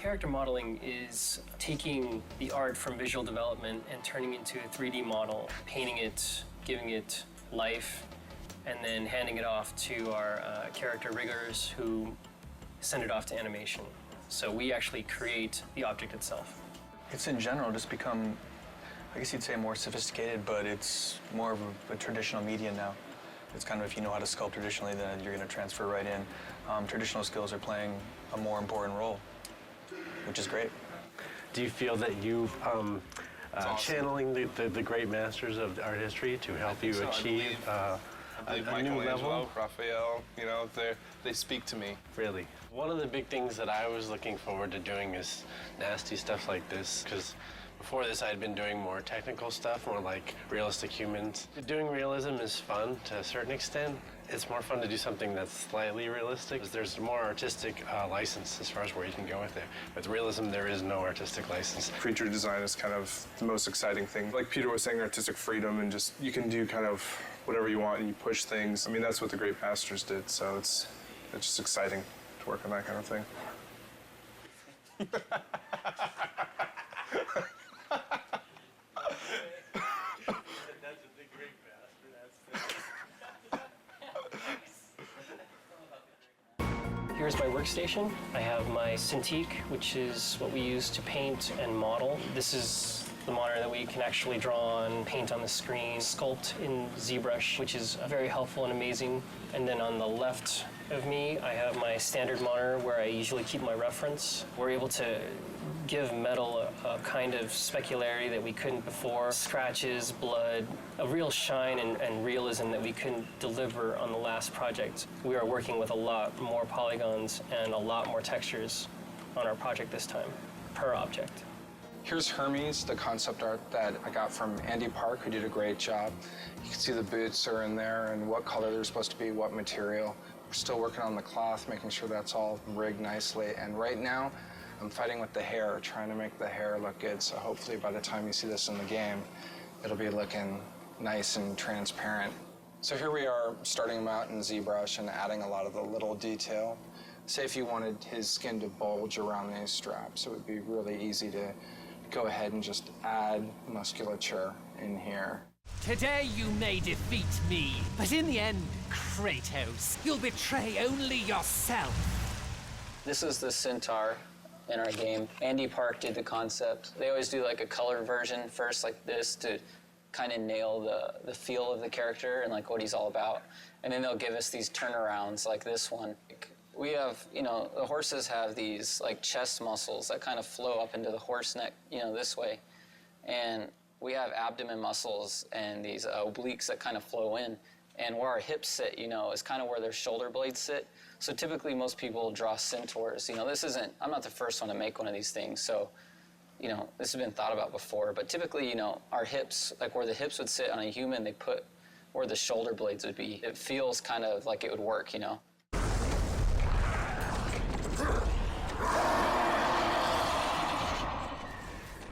Character modeling is taking the art from visual development and turning it into a 3D model, painting it, giving it life, and then handing it off to our character riggers who send it off to animation. So we actually create the object itself. It's in general just become, I guess you'd say, more sophisticated, but it's more of a traditional media now. It's kind of, if you know how to sculpt traditionally, then you're going to transfer right in. Traditional skills are playing a more important role, which is great. Do you feel that you channeling the great masters of art history to help you achieve I believe a new level? Raphael, you know, they speak to me. Really. One of the big things that I was looking forward to doing is nasty stuff like this, because before this I'd been doing more technical stuff, more like realistic humans. Doing realism is fun to a certain extent. It's more fun to do something that's slightly realistic. There's more artistic license as far as where you can go with it. With realism, there is no artistic license. Creature design is kind of the most exciting thing. Like Peter was saying, artistic freedom, and just you can do kind of whatever you want and you push things. I mean, that's what the great masters did, so it's just exciting to work on that kind of thing. That's a big great master. Here's my workstation. I have my Cintiq, which is what we use to paint and model. This is the monitor that we can actually draw on, paint on the screen, sculpt in ZBrush, which is very helpful and amazing. And then on the left of me, I have my standard monitor where I usually keep my reference. We're able to give metal a kind of specularity that we couldn't before. Scratches, blood, a real shine and realism that we couldn't deliver on the last project. We are working with a lot more polygons and a lot more textures on our project this time, per object. Here's Hermes, the concept art that I got from Andy Park, who did a great job. You can see the boots are in there and what color they're supposed to be, what material. We're still working on the cloth, making sure that's all rigged nicely. And right now, I'm fighting with the hair, trying to make the hair look good. So hopefully by the time you see this in the game, it'll be looking nice and transparent. So here we are starting him out in ZBrush and adding a lot of the little detail. Say if you wanted his skin to bulge around these straps, it would be really easy to go ahead and just add musculature in here. Today you may defeat me, but in the end, Kratos, you'll betray only yourself. This is the centaur in our game. Andy Park did the concept. They always do like a colored version first, like this, to kind of nail the feel of the character and like what he's all about. And then they'll give us these turnarounds like this one. We have, you know, the horses have these like chest muscles that kind of flow up into the horse neck, you know, this way. And we have abdomen muscles and these obliques that kind of flow in. And where our hips sit, you know, is kind of where their shoulder blades sit. So typically most people draw centaurs. You know, I'm not the first one to make one of these things. So, you know, this has been thought about before. But typically, you know, our hips, like where the hips would sit on a human, they put where the shoulder blades would be. It feels kind of like it would work, you know.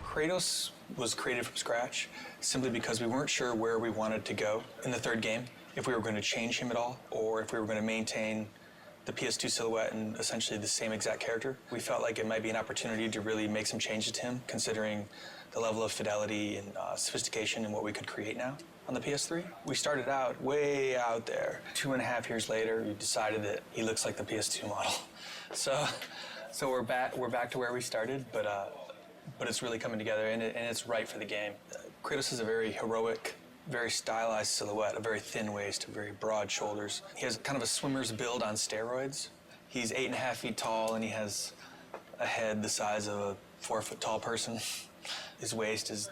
Kratos was created from scratch simply because we weren't sure where we wanted to go in the third game, if we were going to change him at all, or if we were going to maintain the PS2 silhouette and essentially the same exact character. We felt like it might be an opportunity to really make some changes to him, considering the level of fidelity and sophistication in what we could create now on the PS3. We started out way out there. 2.5 years later, we decided that he looks like the PS2 model. So we're back to where we started, but it's really coming together, and it's right for the game. Kratos is a very heroic, very stylized silhouette, a very thin waist, very broad shoulders. He has kind of a swimmer's build on steroids. He's 8.5 feet tall, and he has a head the size of a 4-foot-tall person. His waist is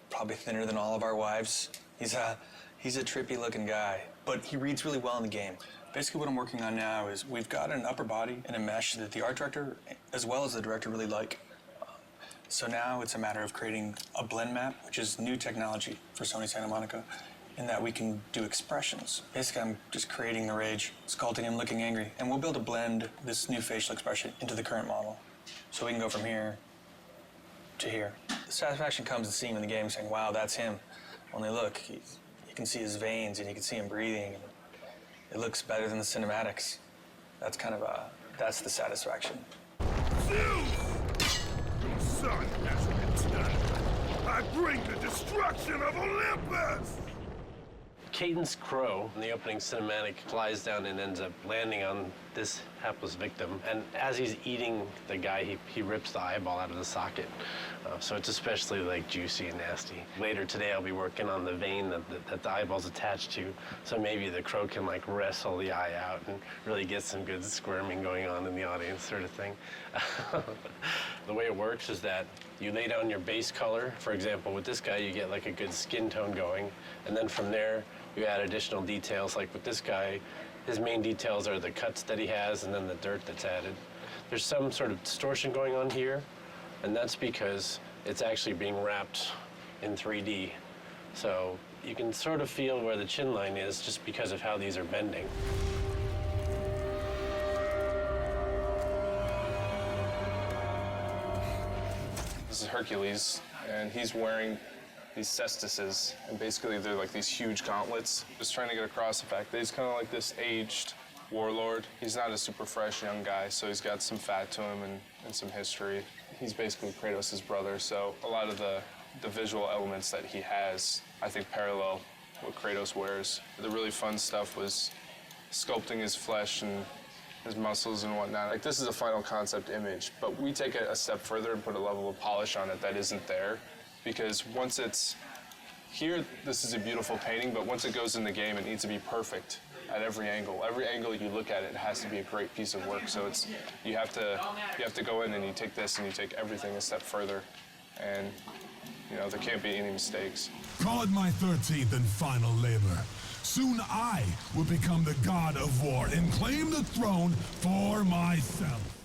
probably thinner than all of our wives. He's a trippy-looking guy, but he reads really well in the game. Basically what I'm working on now is we've got an upper body and a mesh that the art director, as well as the director, really like. So now it's a matter of creating a blend map, which is new technology for Sony Santa Monica, in that we can do expressions. Basically, I'm just creating the rage, sculpting him looking angry, and we'll be able to blend this new facial expression into the current model. So we can go from here to here. The satisfaction comes in seeing him in the game saying, wow, that's him. Only look, you can see his veins and you can see him breathing. And it looks better than the cinematics. That's kind of that's the satisfaction. Zeus! Your son has returned. I bring the destruction of Olympus! Caden's crow in the opening cinematic flies down and ends up landing on this hapless victim. And as he's eating the guy, he rips the eyeball out of the socket. So it's especially like juicy and nasty. Later today, I'll be working on the vein that the eyeball's attached to. So maybe the crow can like wrestle the eye out and really get some good squirming going on in the audience sort of thing. The way it works is that you lay down your base color. For example, with this guy, you get like a good skin tone going. And then from there, you add additional details. Like with this guy, his main details are the cuts that he has and then the dirt that's added. There's some sort of distortion going on here, and that's because it's actually being wrapped in 3D. So you can sort of feel where the chin line is just because of how these are bending. This is Hercules, and he's wearing these cestices, and basically they're like these huge gauntlets. Just trying to get across the fact that he's kind of like this aged warlord. He's not a super fresh young guy, so he's got some fat to him and some history. He's basically Kratos' brother, so a lot of the visual elements that he has, I think, parallel what Kratos wears. The really fun stuff was sculpting his flesh and his muscles and whatnot. Like, this is a final concept image, but we take it a step further and put a level of polish on it that isn't there. Because once it's here, this is a beautiful painting, but once it goes in the game, it needs to be perfect at every angle. Every angle you look at it has to be a great piece of work. So it's you have to go in and you take this and you take everything a step further, and you know there can't be any mistakes. Call it my 13th and final labor. Soon I will become the god of war and claim the throne for myself.